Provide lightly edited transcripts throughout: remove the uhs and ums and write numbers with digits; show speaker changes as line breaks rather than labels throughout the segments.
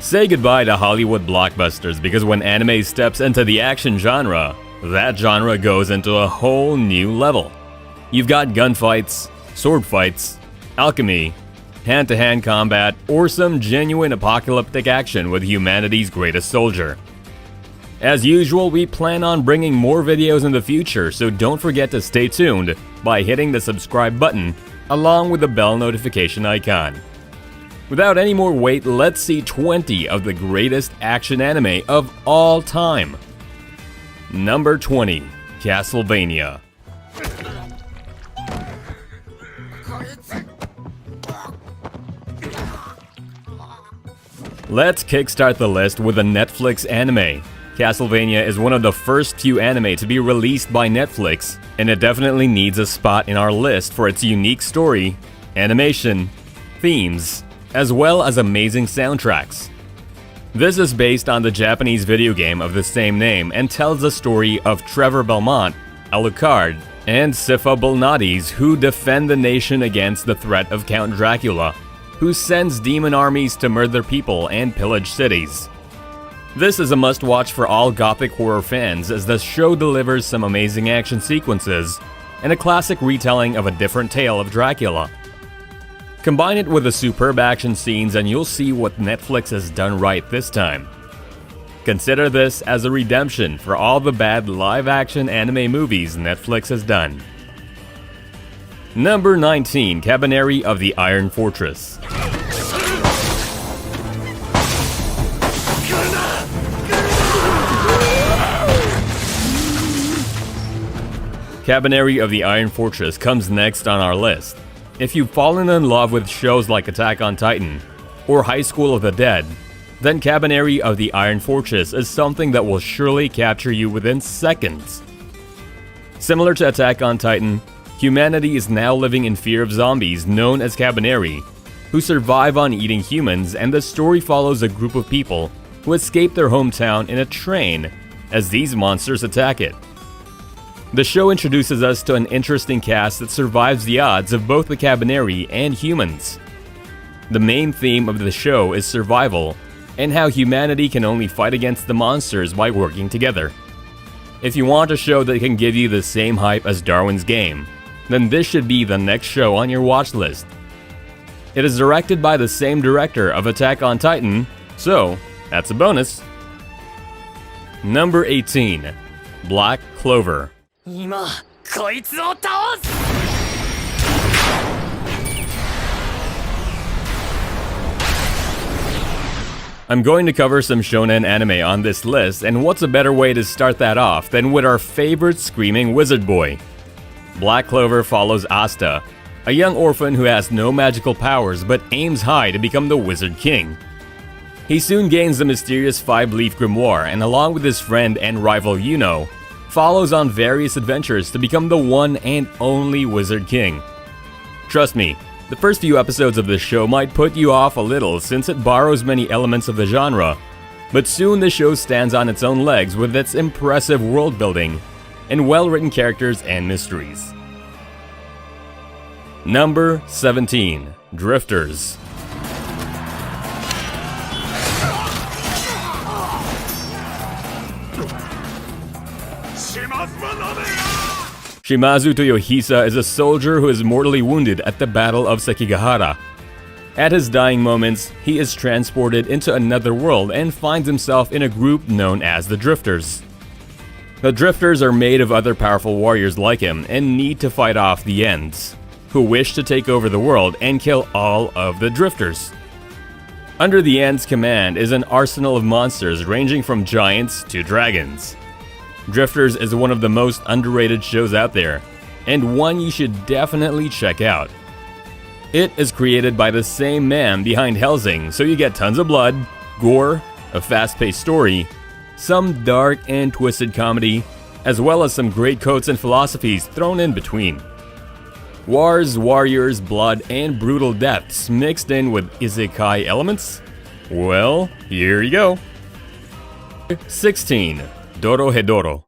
Say goodbye to Hollywood blockbusters because when anime steps into the action genre, that genre goes into a whole new level. You've got gunfights, sword fights, alchemy, hand-to-hand combat, or some genuine apocalyptic action with humanity's greatest soldier. As usual, we plan on bringing more videos in the future, so don't forget to stay tuned by hitting the subscribe button along with the bell notification icon. Without any more wait, let's see 20 of the greatest action anime of all time. Number 20, Castlevania. Let's kickstart the list with a Netflix anime. Castlevania is one of the first few anime to be released by Netflix, and it definitely needs a spot in our list for its unique story, animation, themes, as well as amazing soundtracks. This is based on the Japanese video game of the same name and tells the story of Trevor Belmont, Alucard, and Sypha Bulnades who defend the nation against the threat of Count Dracula, who sends demon armies to murder people and pillage cities. This is a must-watch for all gothic horror fans as the show delivers some amazing action sequences and a classic retelling of a different tale of Dracula. Combine it with the superb action scenes and you'll see what Netflix has done right this time. Consider this as a redemption for all the bad live-action anime movies Netflix has done. Number 19, Kabaneri of the Iron Fortress. Kabaneri of the Iron Fortress comes next on our list. If you've fallen in love with shows like Attack on Titan or High School of the Dead, then Kabaneri of the Iron Fortress is something that will surely capture you within seconds. Similar to Attack on Titan, humanity is now living in fear of zombies known as Kabaneri, who survive on eating humans, and the story follows a group of people who escape their hometown in a train as these monsters attack it. The show introduces us to an interesting cast that survives the odds of both the Kabaneri and humans. The main theme of the show is survival, and how humanity can only fight against the monsters by working together. If you want a show that can give you the same hype as Darwin's Game, then this should be the next show on your watch list. It is directed by the same director of Attack on Titan, so that's a bonus. Number 18, Black Clover. I'm going to cover some shonen anime on this list, and what's a better way to start that off than with our favorite screaming wizard boy? Black Clover follows Asta, a young orphan who has no magical powers but aims high to become the Wizard King. He soon gains the mysterious five-leaf grimoire and along with his friend and rival Yuno, follows on various adventures to become the one and only Wizard King. Trust me, the first few episodes of this show might put you off a little since it borrows many elements of the genre, but soon the show stands on its own legs with its impressive world building and well-written characters and mysteries. Number 17, Drifters. Shimazu Toyohisa is a soldier who is mortally wounded at the Battle of Sekigahara. At his dying moments, he is transported into another world and finds himself in a group known as the Drifters. The Drifters are made of other powerful warriors like him and need to fight off the Ents, who wish to take over the world and kill all of the Drifters. Under the Ents' command is an arsenal of monsters ranging from giants to dragons. Drifters is one of the most underrated shows out there, and one you should definitely check out. It is created by the same man behind Hellsing, so you get tons of blood, gore, a fast-paced story, some dark and twisted comedy, as well as some great quotes and philosophies thrown in between. Wars, warriors, blood, and brutal deaths mixed in with isekai elements? Well, here you go. 16. Dorohedoro.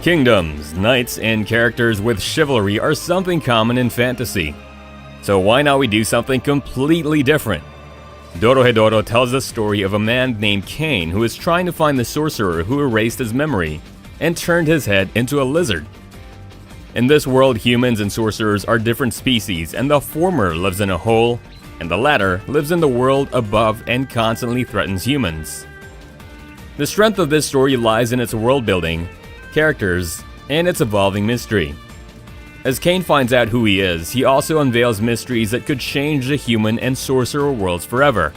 Kingdoms, knights, and characters with chivalry are something common in fantasy. So why not we do something completely different? Dorohedoro tells the story of a man named Cain who is trying to find the sorcerer who erased his memory and turned his head into a lizard. In this world, humans and sorcerers are different species, and the former lives in a hole, and the latter lives in the world above and constantly threatens humans. The strength of this story lies in its world building, characters, and its evolving mystery. As Cain finds out who he is, he also unveils mysteries that could change the human and sorcerer worlds forever.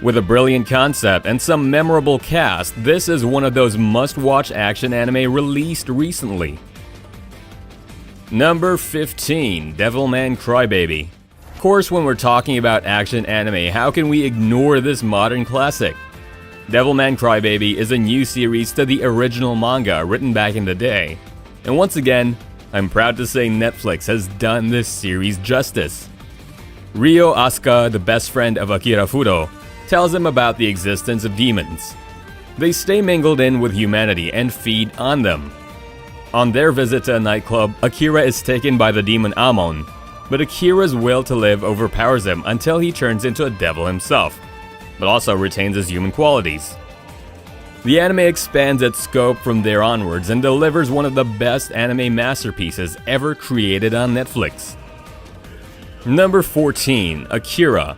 With a brilliant concept and some memorable cast, this is one of those must-watch action anime released recently. Number 15, Devilman Crybaby. Of course, when we're talking about action anime, how can we ignore this modern classic? Devilman Crybaby is a new series to the original manga written back in the day. And once again, I'm proud to say Netflix has done this series justice. Ryo Asuka, the best friend of Akira Furo, tells him about the existence of demons. They stay mingled in with humanity and feed on them. On their visit to a nightclub, Akira is taken by the demon Amon, but Akira's will to live overpowers him until he turns into a devil himself, but also retains his human qualities. The anime expands its scope from there onwards and delivers one of the best anime masterpieces ever created on Netflix. Number 14, Akira.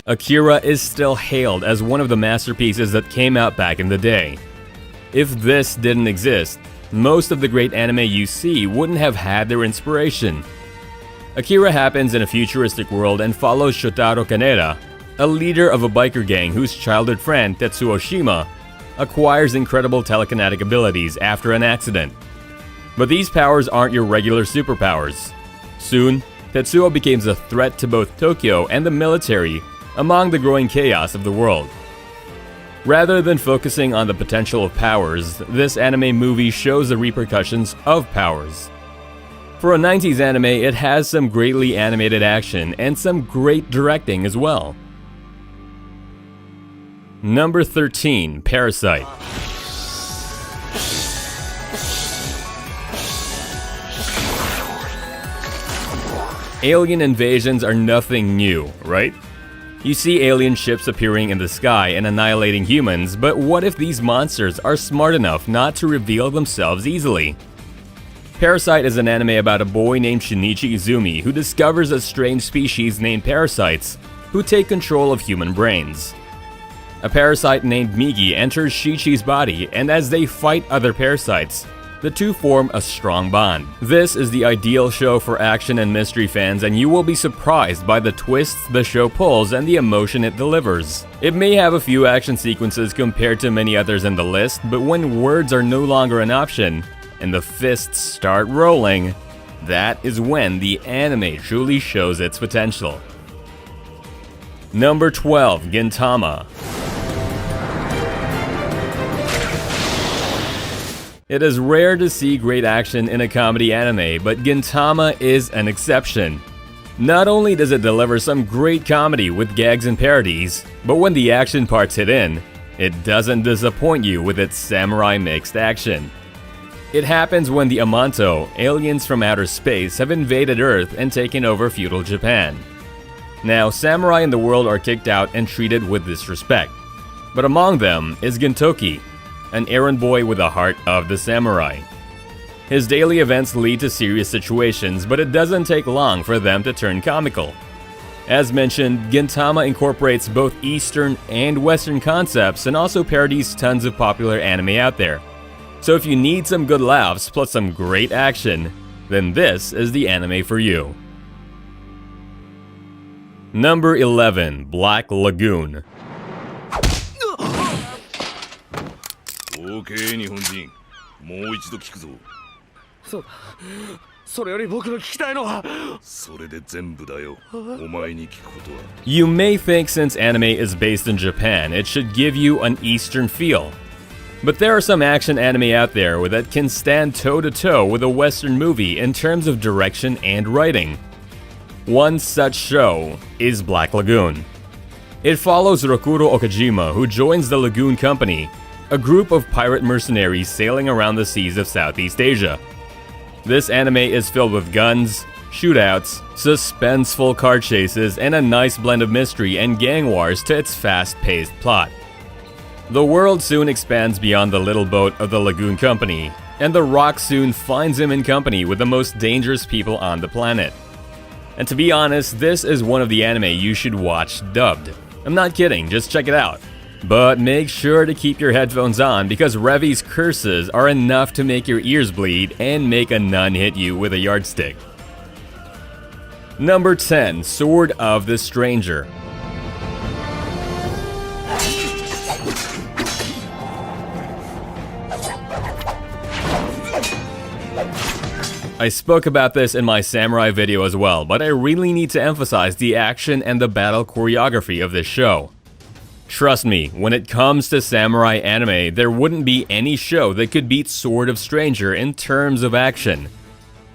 Akira is still hailed as one of the masterpieces that came out back in the day. If this didn't exist, most of the great anime you see wouldn't have had their inspiration. Akira happens in a futuristic world and follows Shotaro Kaneda, a leader of a biker gang whose childhood friend, Tetsuo Shima, acquires incredible telekinetic abilities after an accident. But these powers aren't your regular superpowers. Soon, Tetsuo becomes a threat to both Tokyo and the military among the growing chaos of the world. Rather than focusing on the potential of powers, this anime movie shows the repercussions of powers. For a 90s anime, it has some greatly animated action and some great directing as well. Number 13, Parasite. Alien invasions are nothing new, right? You see alien ships appearing in the sky and annihilating humans, but what if these monsters are smart enough not to reveal themselves easily? Parasite is an anime about a boy named Shinichi Izumi who discovers a strange species named parasites who take control of human brains. A parasite named Migi enters Shichi's body, and as they fight other parasites, the two form a strong bond. This is the ideal show for action and mystery fans, and you will be surprised by the twists the show pulls and the emotion it delivers. It may have a few action sequences compared to many others in the list, but when words are no longer an option, and the fists start rolling, that is when the anime truly shows its potential. Number 12, Gintama. It is rare to see great action in a comedy anime, but Gintama is an exception. Not only does it deliver some great comedy with gags and parodies, but when the action parts hit in, it doesn't disappoint you with its samurai mixed action. It happens when the Amanto, aliens from outer space, have invaded Earth and taken over feudal Japan. Now, samurai in the world are kicked out and treated with disrespect, but among them is Gintoki, an errand boy with the heart of the samurai. His daily events lead to serious situations, but it doesn't take long for them to turn comical. As mentioned, Gintama incorporates both Eastern and Western concepts and also parodies tons of popular anime out there. So if you need some good laughs plus some great action, then this is the anime for you. Number 11, Black Lagoon.
OK 日本人、もう一度聞くぞ。
そうだ。それより僕の聞きたいのは。
それで全部だよ。お前に聞くことは。
You may think since anime is based in Japan, it should give you an Eastern feel. But there are some action anime out there that can stand toe-to-toe with a Western movie in terms of direction and writing. One such show is Black Lagoon. It follows Rokuro Okajima, who joins the Lagoon Company, a group of pirate mercenaries sailing around the seas of Southeast Asia. This anime is filled with guns, shootouts, suspenseful car chases, and a nice blend of mystery and gang wars to its fast-paced plot. The world soon expands beyond the little boat of the Lagoon Company, and the Rock soon finds him in company with the most dangerous people on the planet. And to be honest, this is one of the anime you should watch dubbed. I'm not kidding, just check it out. But make sure to keep your headphones on because Revi's curses are enough to make your ears bleed and make a nun hit you with a yardstick. Number 10, Sword of the Stranger. I spoke about this in my samurai video as well, but I really need to emphasize the action and the battle choreography of this show. Trust me, when it comes to samurai anime, there wouldn't be any show that could beat Sword of Stranger in terms of action.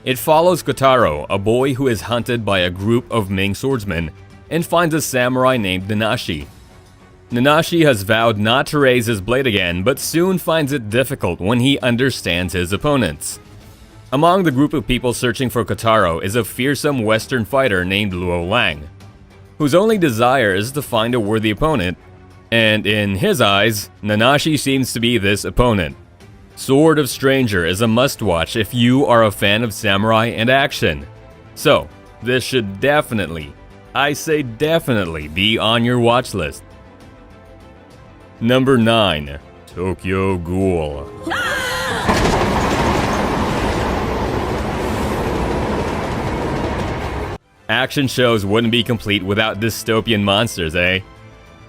It follows Kotaro, a boy who is hunted by a group of Ming swordsmen, and finds a samurai named Nanashi. Nanashi has vowed not to raise his blade again, but soon finds it difficult when he understands his opponents. Among the group of people searching for Kotaro is a fearsome Western fighter named Luo Lang, whose only desire is to find a worthy opponent, and in his eyes, Nanashi seems to be this opponent. Sword of Stranger is a must-watch if you are a fan of samurai and action. So, this should definitely, I say definitely, be on your watch list. Number 9, Tokyo Ghoul. Action shows wouldn't be complete without dystopian monsters, eh?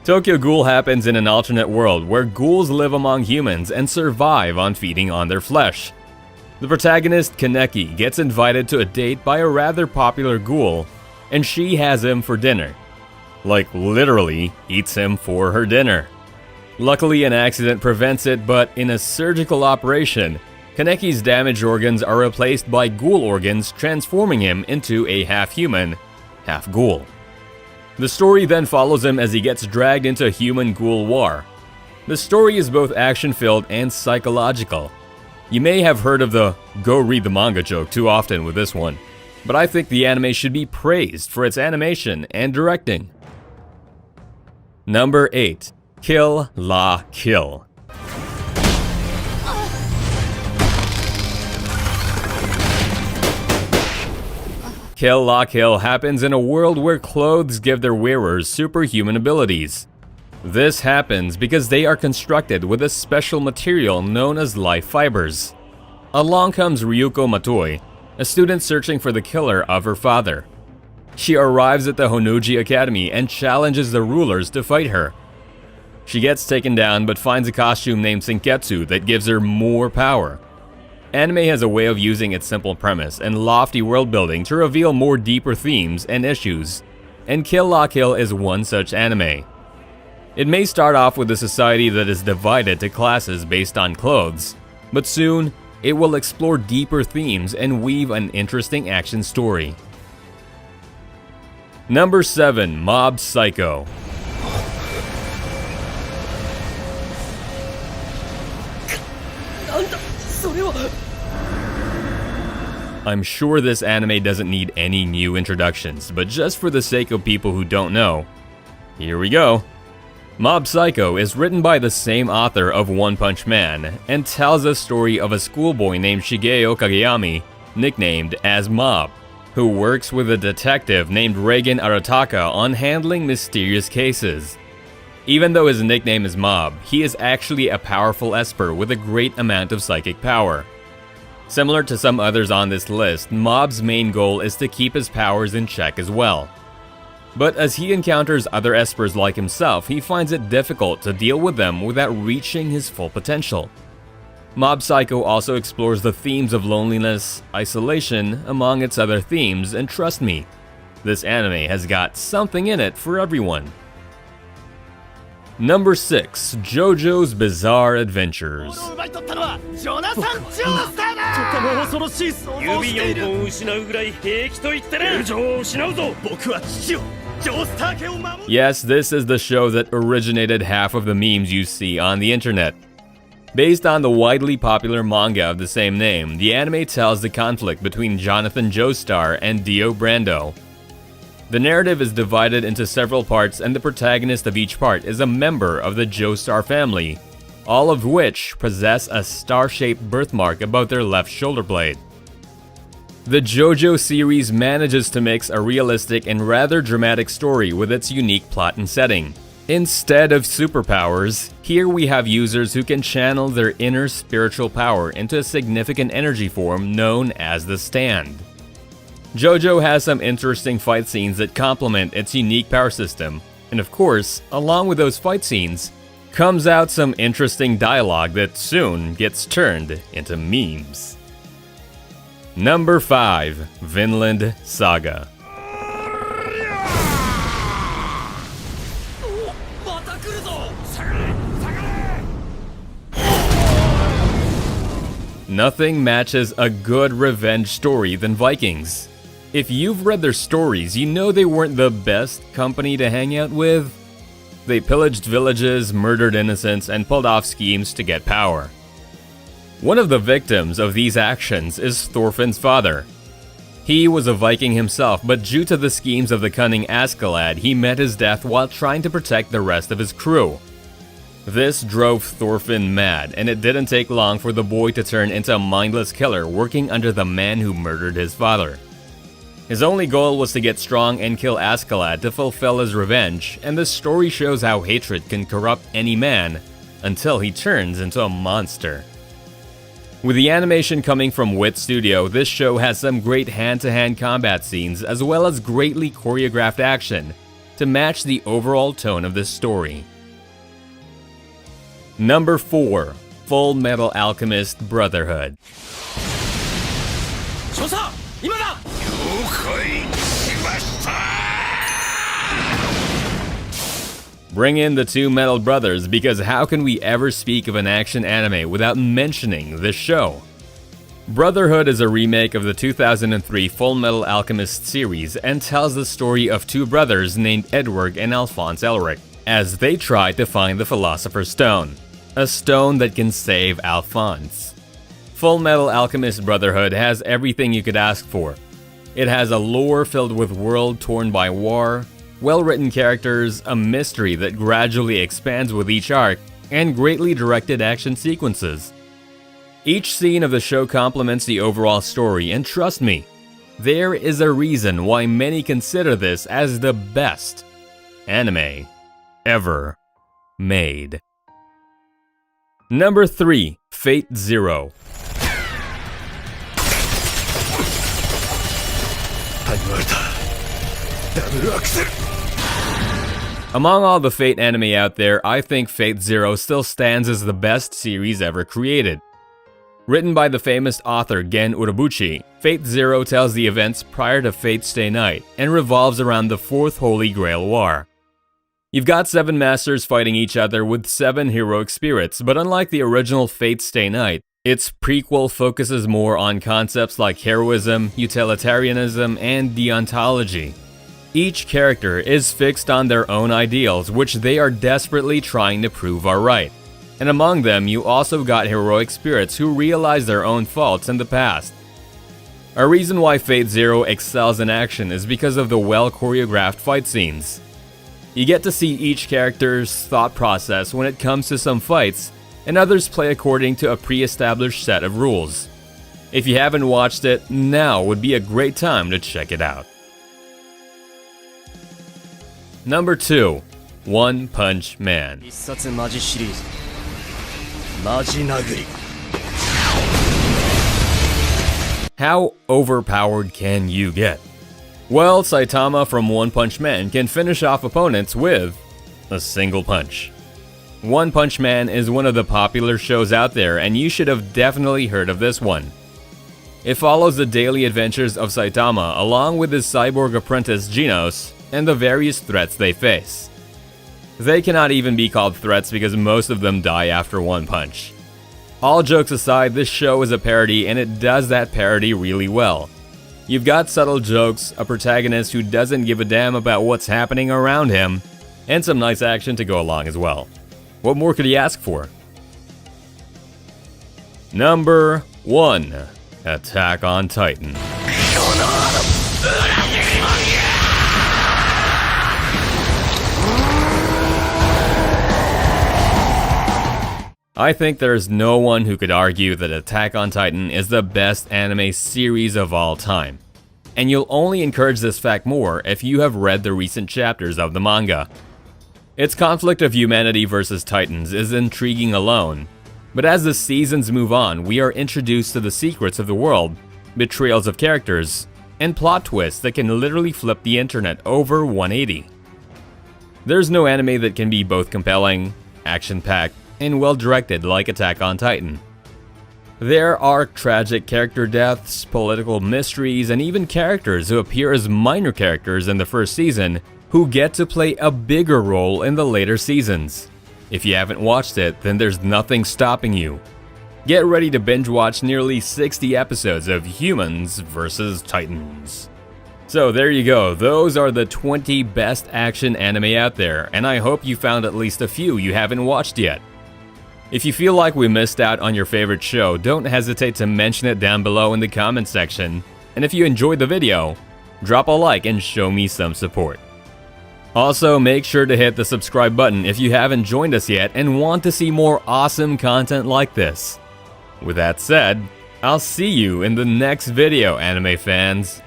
Tokyo Ghoul happens in an alternate world where ghouls live among humans and survive on feeding on their flesh. The protagonist, Kaneki, gets invited to a date by a rather popular ghoul, and she has him for dinner. Like, literally, eats him for her dinner. Luckily, an accident prevents it, but in a surgical operation, Kaneki's damaged organs are replaced by ghoul organs, transforming him into a half-human, half-ghoul. The story then follows him as he gets dragged into a human-ghoul war. The story is both action-filled and psychological. You may have heard of the "go read the manga" joke too often with this one, but I think the anime should be praised for its animation and directing. Number 8, Kill La Kill. Kill La Kill happens in a world where clothes give their wearers superhuman abilities. This happens because they are constructed with a special material known as life fibers. Along comes Ryuko Matoi, a student searching for the killer of her father. She arrives at the Honnouji Academy and challenges the rulers to fight her. She gets taken down but finds a costume named Senketsu that gives her more power. Anime has a way of using its simple premise and lofty world building to reveal more deeper themes and issues, and Kill La Kill is one such anime. It may start off with a society that is divided to classes based on clothes, but soon it will explore deeper themes and weave an interesting action story. Number 7, Mob Psycho. I'm sure this anime doesn't need any new introductions, but just for the sake of people who don't know, here we go. Mob Psycho is written by the same author of One Punch Man and tells a story of a schoolboy named Shigeo Kageyami, nicknamed as Mob, who works with a detective named Reigen Arataka on handling mysterious cases. Even though his nickname is Mob, he is actually a powerful esper with a great amount of psychic power. Similar to some others on this list, Mob's main goal is to keep his powers in check as well. But as he encounters other espers like himself, he finds it difficult to deal with them without reaching his full potential. Mob Psycho also explores the themes of loneliness, isolation, among its other themes, and trust me, this anime has got something in it for everyone. Number 6. JoJo's Bizarre Adventures.
奪い取ったのはジョナサン・ジョースターだ。とても恐ろしい想像をしている。指4本失うぐらい平気と言ってる。友情を失うぞ。僕は父をジョースター家を守る。
Yes, this is the show that originated half of the memes you see on the internet. Based on the widely popular manga of the same name, the anime tells the conflict between Jonathan Joestar and Dio Brando. The narrative is divided into several parts, and the protagonist of each part is a member of the Joestar family, all of which possess a star-shaped birthmark above their left shoulder blade. The JoJo series manages to mix a realistic and rather dramatic story with its unique plot and setting. Instead of superpowers, here we have users who can channel their inner spiritual power into a significant energy form known as the Stand. JoJo has some interesting fight scenes that complement its unique power system, and of course, along with those fight scenes, comes out some interesting dialogue that soon gets turned into memes. Number 5. Vinland Saga. Nothing matches a good revenge story than Vikings. If you've read their stories, you know they weren't the best company to hang out with. They pillaged villages, murdered innocents, and pulled off schemes to get power. One of the victims of these actions is Thorfinn's father. He was a Viking himself, but due to the schemes of the cunning Askeladd, he met his death while trying to protect the rest of his crew. This drove Thorfinn mad, and it didn't take long for the boy to turn into a mindless killer working under the man who murdered his father. His only goal was to get strong and kill Askeladd to fulfill his revenge, and the story shows how hatred can corrupt any man until he turns into a monster. With the animation coming from Wit Studio, this show has some great hand-to-hand combat scenes as well as greatly choreographed action to match the overall tone of this story. Number 4. Full Metal Alchemist Brotherhood.
少佐、今だ。
Bring in the two Metal Brothers, because how can we ever speak of an action anime without mentioning this show? Brotherhood is a remake of the 2003 Full Metal Alchemist series and tells the story of two brothers named Edward and Alphonse Elric as they try to find the Philosopher's Stone, a stone that can save Alphonse. Full Metal Alchemist Brotherhood has everything you could ask for. It has a lore filled with world torn by war, well-written characters, a mystery that gradually expands with each arc, and greatly directed action sequences. Each scene of the show complements the overall story, and trust me, there is a reason why many consider this as the best anime ever made. Number 3. Fate Zero. Among all the Fate anime out there, I think Fate Zero still stands as the best series ever created. Written by the famous author Gen Urobuchi, Fate Zero tells the events prior to Fate Stay Night and revolves around the Fourth Holy Grail War. You've got 7 masters fighting each other with 7 heroic spirits, but unlike the original Fate Stay Night, its prequel focuses more on concepts like heroism, utilitarianism, and deontology. Each character is fixed on their own ideals, which they are desperately trying to prove are right. And among them, you also got heroic spirits who realize their own faults in the past. A reason why Fate Zero excels in action is because of the well-choreographed fight scenes. You get to see each character's thought process when it comes to some fights, and others play according to a pre-established set of rules. If you haven't watched it, now would be a great time to check it out. Number 2. One Punch Man.
必殺マジシリーズマジ殴り
How overpowered can you get? Well, Saitama from One Punch Man can finish off opponents with a single punch. One Punch Man is one of the popular shows out there, and you should have definitely heard of this one. It follows the daily adventures of Saitama along with his cyborg apprentice Genos and the various threats they face. They cannot even be called threats because most of them die after one punch. All jokes aside, this show is a parody and it does that parody really well. You've got subtle jokes, a protagonist who doesn't give a damn about what's happening around him, and some nice action to go along as well. What more could he ask for? Number 1. Attack on Titan. I think there's no one who could argue that Attack on Titan is the best anime series of all time. And you'll only encourage this fact more if you have read the recent chapters of the manga. Its conflict of humanity versus Titans is intriguing alone, but as the seasons move on, we are introduced to the secrets of the world, betrayals of characters, and plot twists that can literally flip the internet over 180. There's no anime that can be both compelling, action-packed, and well-directed like Attack on Titan. There are tragic character deaths, political mysteries, and even characters who appear as minor characters in the first season who get to play a bigger role in the later seasons. If you haven't watched it, then there's nothing stopping you. Get ready to binge watch nearly 60 episodes of Humans vs. Titans. So there you go, those are the 20 best action anime out there, and I hope you found at least a few you haven't watched yet. If you feel like we missed out on your favorite show, don't hesitate to mention it down below in the comment section. And if you enjoyed the video, drop a like and show me some support. Also, make sure to hit the subscribe button if you haven't joined us yet and want to see more awesome content like this. With that said, I'll see you in the next video, anime fans.